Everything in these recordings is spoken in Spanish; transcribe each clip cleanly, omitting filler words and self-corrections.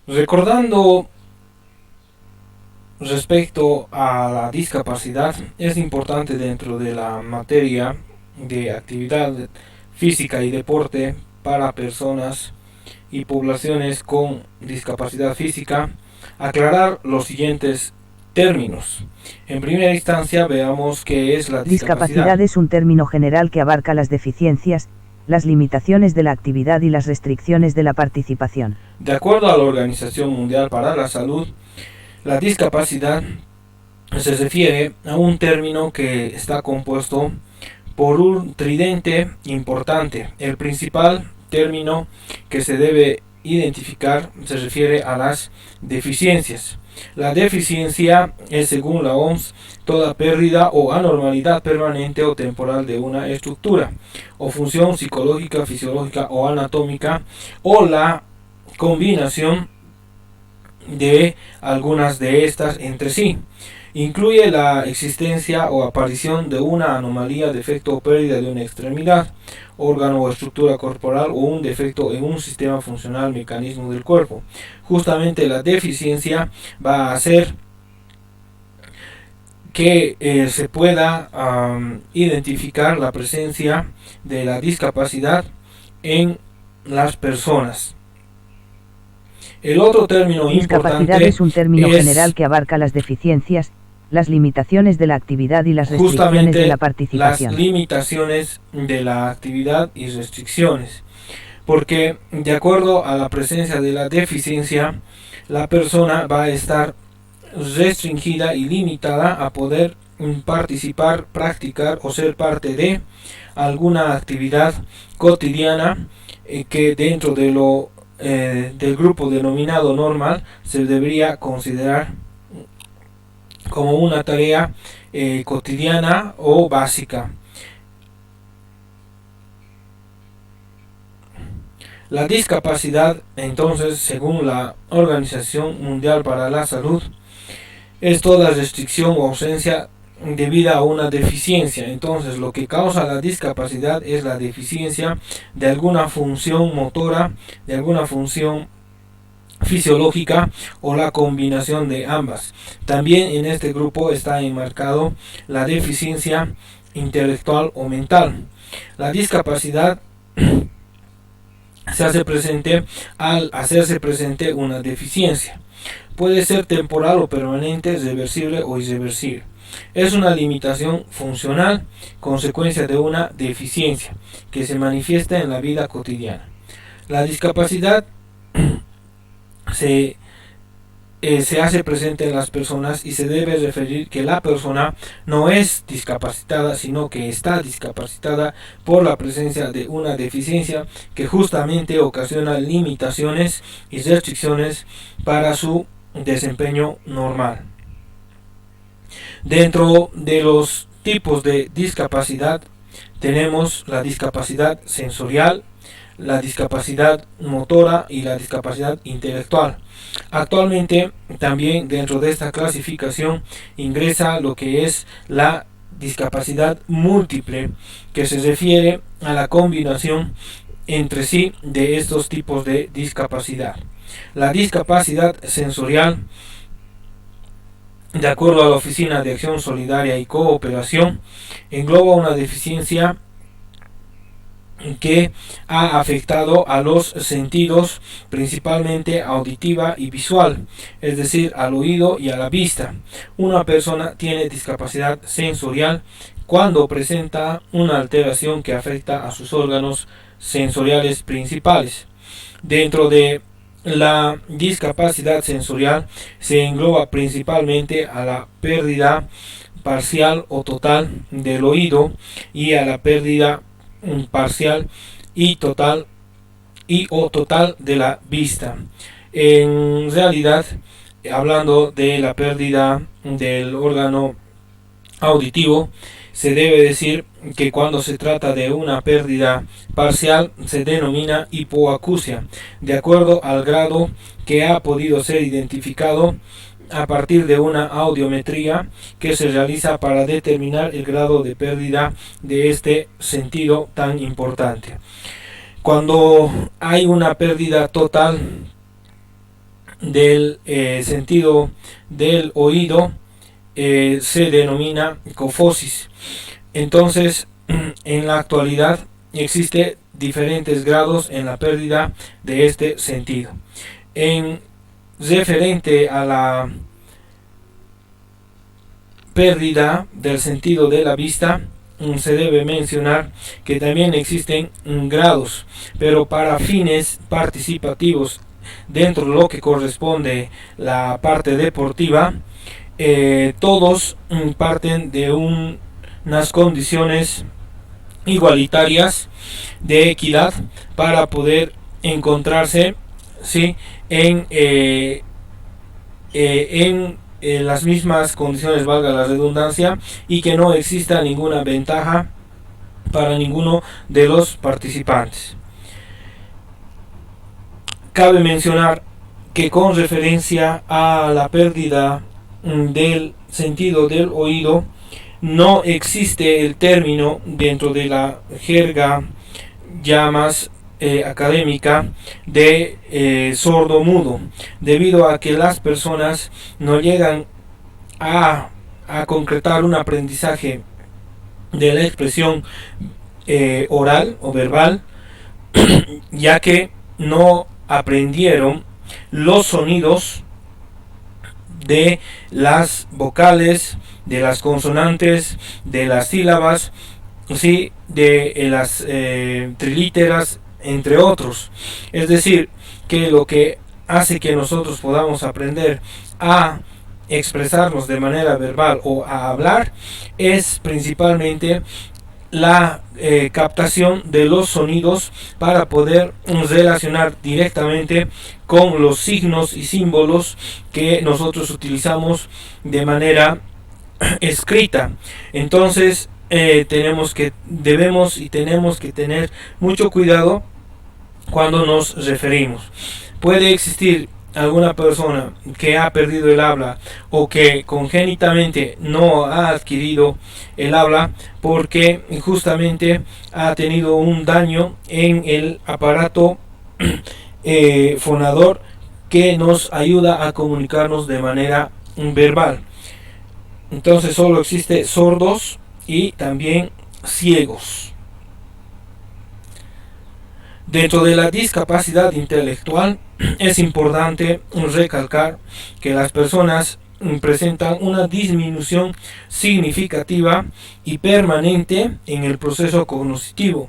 Recordando respecto a la discapacidad, es importante dentro de la materia de actividad física y deporte para personas y poblaciones con discapacidad física aclarar los siguientes términos. En primera instancia, veamos qué es la discapacidad. Discapacidad es un término general que abarca las deficiencias, las limitaciones de la actividad y las restricciones de la participación. De acuerdo a la Organización Mundial para la Salud, la discapacidad se refiere a un término que está compuesto por un tridente importante. El principal término que se debe identificar se refiere a las deficiencias. La deficiencia es, según la OMS, toda pérdida o anormalidad permanente o temporal de una estructura o función psicológica, fisiológica o anatómica, o la combinación de algunas de estas entre sí. Incluye la existencia o aparición de una anomalía, defecto o pérdida de una extremidad, órgano o estructura corporal, o un defecto en un sistema funcional, mecanismo del cuerpo. Justamente la deficiencia va a hacer que se pueda identificar la presencia de la discapacidad en las personas. El otro término Discapacidad importante es un término general que abarca las deficiencias, las limitaciones de la actividad y las restricciones de la participación. Las limitaciones de la actividad y restricciones. Porque de acuerdo a la presencia de la deficiencia, la persona va a estar restringida y limitada a poder participar, practicar o ser parte de alguna actividad cotidiana que dentro de lo del grupo denominado normal se debería considerar como una tarea cotidiana o básica. La discapacidad, entonces, según la Organización Mundial para la Salud, es toda restricción o ausencia debida a una deficiencia. Entonces, lo que causa la discapacidad es la deficiencia de alguna función motora, de alguna función fisiológica o la combinación de ambas. También en este grupo está enmarcado la deficiencia intelectual o mental. La discapacidad se hace presente al hacerse presente una deficiencia. Puede ser temporal o permanente, reversible o irreversible. Es una limitación funcional, consecuencia de una deficiencia que se manifiesta en la vida cotidiana. La discapacidad se hace presente en las personas y se debe referir que la persona no es discapacitada, sino que está discapacitada por la presencia de una deficiencia que justamente ocasiona limitaciones y restricciones para su desempeño normal. Dentro de los tipos de discapacidad tenemos la discapacidad sensorial, la discapacidad motora y la discapacidad intelectual. Actualmente también dentro de esta clasificación ingresa lo que es la discapacidad múltiple, que se refiere a la combinación entre sí de estos tipos de discapacidad. La discapacidad sensorial, de acuerdo a la Oficina de Acción Solidaria y Cooperación, engloba una deficiencia que ha afectado a los sentidos, principalmente auditiva y visual, es decir, al oído y a la vista. Una persona tiene discapacidad sensorial cuando presenta una alteración que afecta a sus órganos sensoriales principales. Dentro de la discapacidad sensorial se engloba principalmente a la pérdida parcial o total del oído y a la pérdida parcial y total o total de la vista. En realidad, hablando de la pérdida del órgano auditivo, se debe decir que cuando se trata de una pérdida parcial se denomina hipoacusia, de acuerdo al grado que ha podido ser identificado a partir de una audiometría que se realiza para determinar el grado de pérdida de este sentido tan importante. Cuando hay una pérdida total del sentido del oído se denomina hipofosis. Entonces, en la actualidad existe diferentes grados en la pérdida de este sentido. En referente a la pérdida del sentido de la vista, se debe mencionar que también existen grados, pero para fines participativos dentro de lo que corresponde la parte deportiva, todos parten de unas condiciones igualitarias de equidad para poder encontrarse, ¿sí?, en las mismas condiciones, valga la redundancia, y que no exista ninguna ventaja para ninguno de los participantes. Cabe mencionar que con referencia a la pérdida del sentido del oído, no existe el término dentro de la jerga ya más académica de sordo mudo, debido a que las personas no llegan a concretar un aprendizaje de la expresión oral o verbal, ya que no aprendieron los sonidos de las vocales, de las consonantes, de las sílabas, ¿sí?, de las trilíteras, entre otros. Es decir, que lo que hace que nosotros podamos aprender a expresarnos de manera verbal o a hablar es principalmente la captación de los sonidos para poder relacionar directamente con los signos y símbolos que nosotros utilizamos de manera escrita. Entonces tenemos que tener mucho cuidado cuando nos referimos. Puede existir alguna persona que ha perdido el habla o que congénitamente no ha adquirido el habla porque justamente ha tenido un daño en el aparato fonador que nos ayuda a comunicarnos de manera verbal. Entonces solo existe sordos y también ciegos. Dentro de la discapacidad intelectual es importante recalcar que las personas presentan una disminución significativa y permanente en el proceso cognitivo,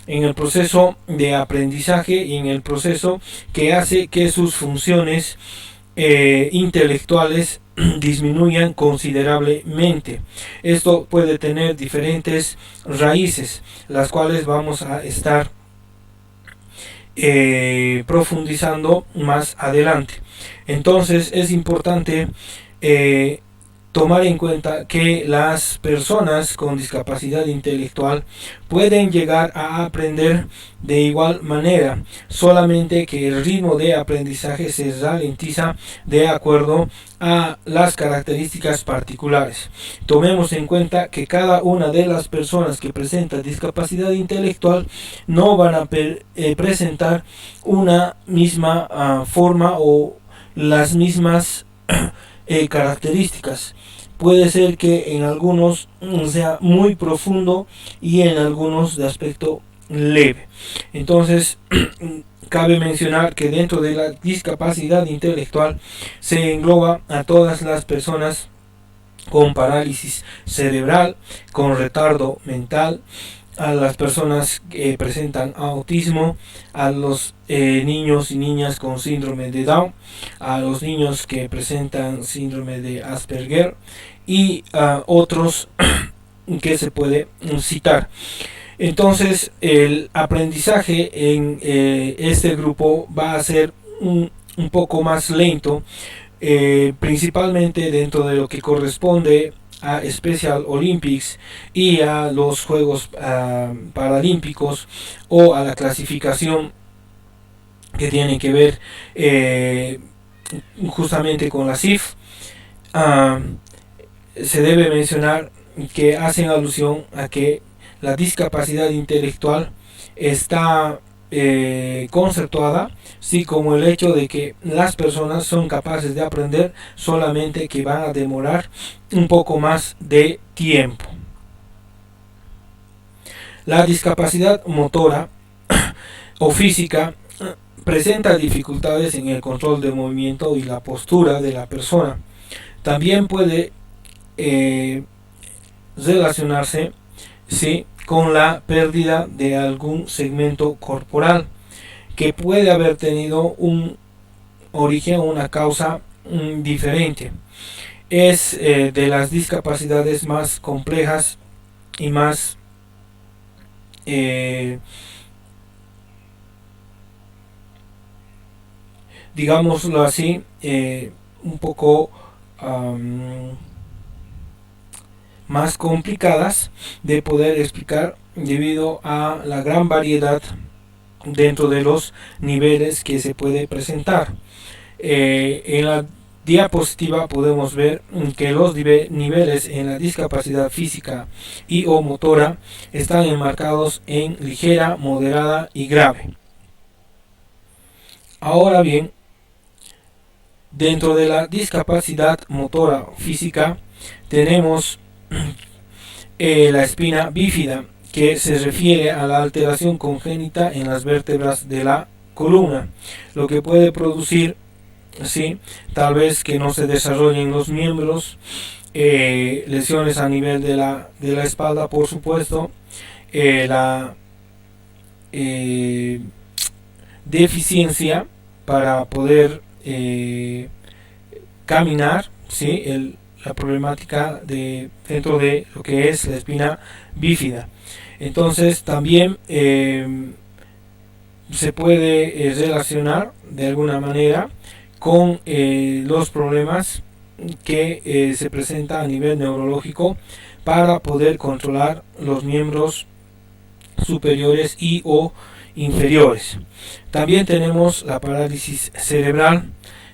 en el proceso de aprendizaje y en el proceso que hace que sus funciones intelectuales disminuyan considerablemente. Esto puede tener diferentes raíces, las cuales vamos a estar profundizando más adelante. Entonces es importante tomar en cuenta que las personas con discapacidad intelectual pueden llegar a aprender de igual manera, solamente que el ritmo de aprendizaje se ralentiza de acuerdo a las características particulares. Tomemos en cuenta que cada una de las personas que presenta discapacidad intelectual no van a presentar una misma forma o las mismas características. Puede ser que en algunos sea muy profundo y en algunos de aspecto leve. Entonces cabe mencionar que dentro de la discapacidad intelectual se engloba a todas las personas con parálisis cerebral, con retardo mental, a las personas que presentan autismo, a los niños y niñas con síndrome de Down, a los niños que presentan síndrome de Asperger y a otros que se puede citar. Entonces el aprendizaje en este grupo va a ser un poco más lento, principalmente dentro de lo que corresponde a Special Olympics y a los Juegos Paralímpicos o a la clasificación que tiene que ver justamente con la CIF. Se debe mencionar que hacen alusión a que la discapacidad intelectual está conceptuada, sí, como el hecho de que las personas son capaces de aprender, solamente que van a demorar un poco más de tiempo. La discapacidad motora o física presenta dificultades en el control del movimiento y la postura de la persona. También puede relacionarse, sí, con la pérdida de algún segmento corporal que puede haber tenido un origen o una causa diferente. Es de las discapacidades más complejas y más digámoslo así, un poco más complicadas de poder explicar debido a la gran variedad dentro de los niveles que se puede presentar. En la diapositiva podemos ver que los niveles en la discapacidad física y o motora están enmarcados en ligera, moderada y grave. Ahora bien, dentro de la discapacidad motora física tenemos la espina bífida, que se refiere a la alteración congénita en las vértebras de la columna, lo que puede producir, sí, tal vez que no se desarrollen los miembros, lesiones a nivel de la espalda, por supuesto, la deficiencia para poder caminar, ¿sí? La problemática dentro de lo que es la espina bífida. Entonces también se puede relacionar de alguna manera con los problemas que se presenta a nivel neurológico para poder controlar los miembros superiores y o inferiores. También tenemos la parálisis cerebral,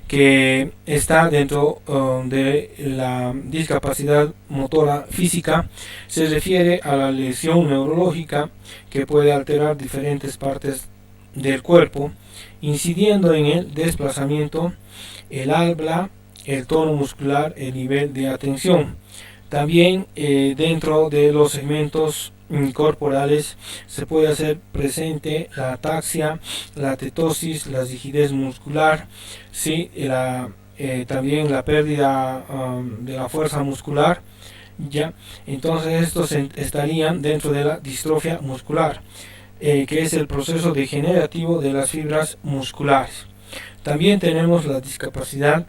que está dentro de la discapacidad motora física. Se refiere a la lesión neurológica que puede alterar diferentes partes del cuerpo, incidiendo en el desplazamiento, el habla, el tono muscular, el nivel de atención. También dentro de los segmentos corporales se puede hacer presente la ataxia, la tetosis, la rigidez muscular, ¿sí? También la pérdida de la fuerza muscular, ¿ya? Entonces estos estarían dentro de la distrofia muscular, que es el proceso degenerativo de las fibras musculares. También tenemos la discapacidad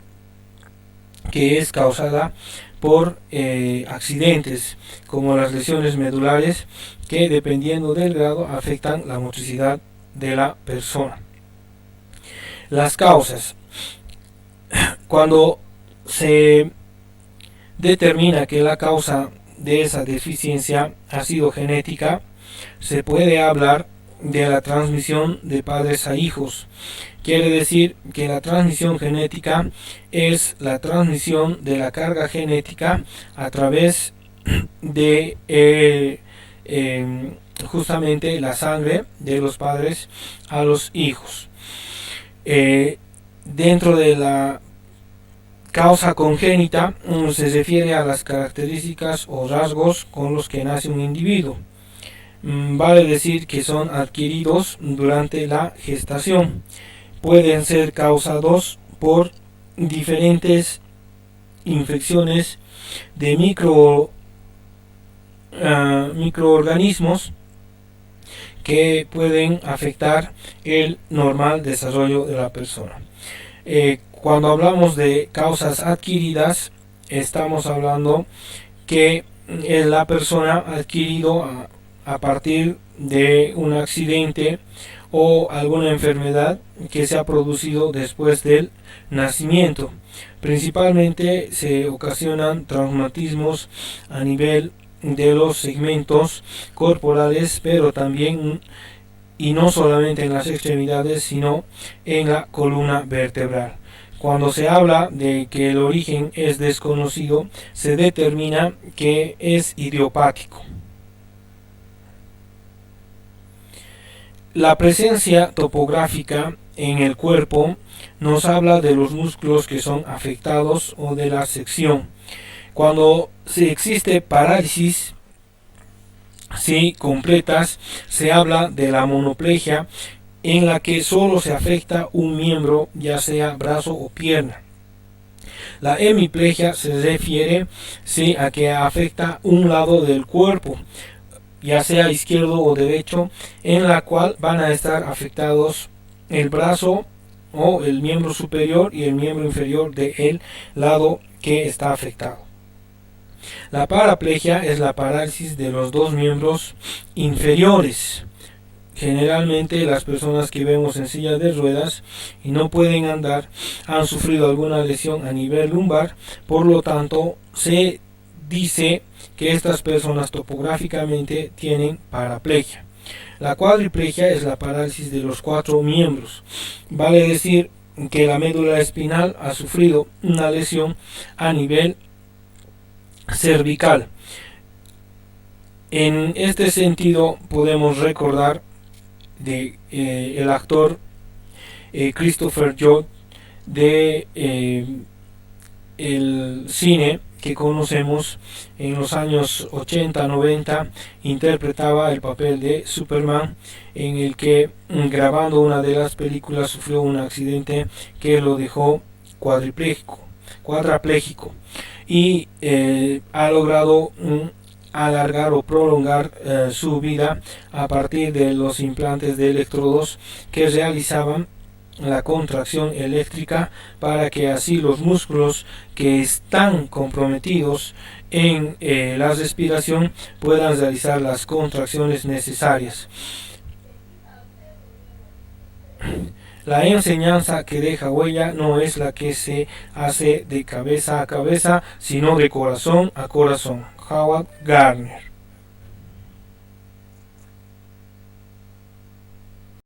que es causada por accidentes, como las lesiones medulares, que dependiendo del grado afectan la motricidad de la persona. Las causas: cuando se determina que la causa de esa deficiencia ha sido genética, se puede hablar de la transmisión de padres a hijos. Quiere decir que la transmisión genética es la transmisión de la carga genética a través de justamente la sangre de los padres a los hijos. Dentro de la causa congénita se refiere a las características o rasgos con los que nace un individuo. Vale decir que son adquiridos durante la gestación. Pueden ser causados por diferentes infecciones de microorganismos que pueden afectar el normal desarrollo de la persona. Cuando hablamos de causas adquiridas, estamos hablando que la persona ha adquirido a partir de un accidente o alguna enfermedad que se ha producido después del nacimiento. Principalmente se ocasionan traumatismos a nivel de los segmentos corporales, pero también, y no solamente en las extremidades, sino en la columna vertebral. Cuando se habla de que el origen es desconocido, se determina que es idiopático. La presencia topográfica en el cuerpo nos habla de los músculos que son afectados o de la sección. Cuando existe parálisis completas, se habla de la monoplegia, en la que solo se afecta un miembro, ya sea brazo o pierna. La hemiplegia se refiere a que afecta un lado del cuerpo, ya sea izquierdo o derecho, en la cual van a estar afectados el brazo o el miembro superior y el miembro inferior del lado que está afectado. La paraplegia es la parálisis de los dos miembros inferiores. Generalmente las personas que vemos en silla de ruedas y no pueden andar han sufrido alguna lesión a nivel lumbar, por lo tanto se dice que estas personas topográficamente tienen paraplegia. La cuadriplegia es la parálisis de los cuatro miembros. Vale decir que la médula espinal ha sufrido una lesión a nivel cervical. En este sentido podemos recordar de el actor Christopher Lloyd de el cine que conocemos. En los años 80-90 interpretaba el papel de Superman, en el que grabando una de las películas sufrió un accidente que lo dejó cuadrapléjico y ha logrado alargar o prolongar su vida a partir de los implantes de electrodos que realizaban la contracción eléctrica, para que así los músculos que están comprometidos en la respiración puedan realizar las contracciones necesarias. La enseñanza que deja huella no es la que se hace de cabeza a cabeza, sino de corazón a corazón. Howard Gardner.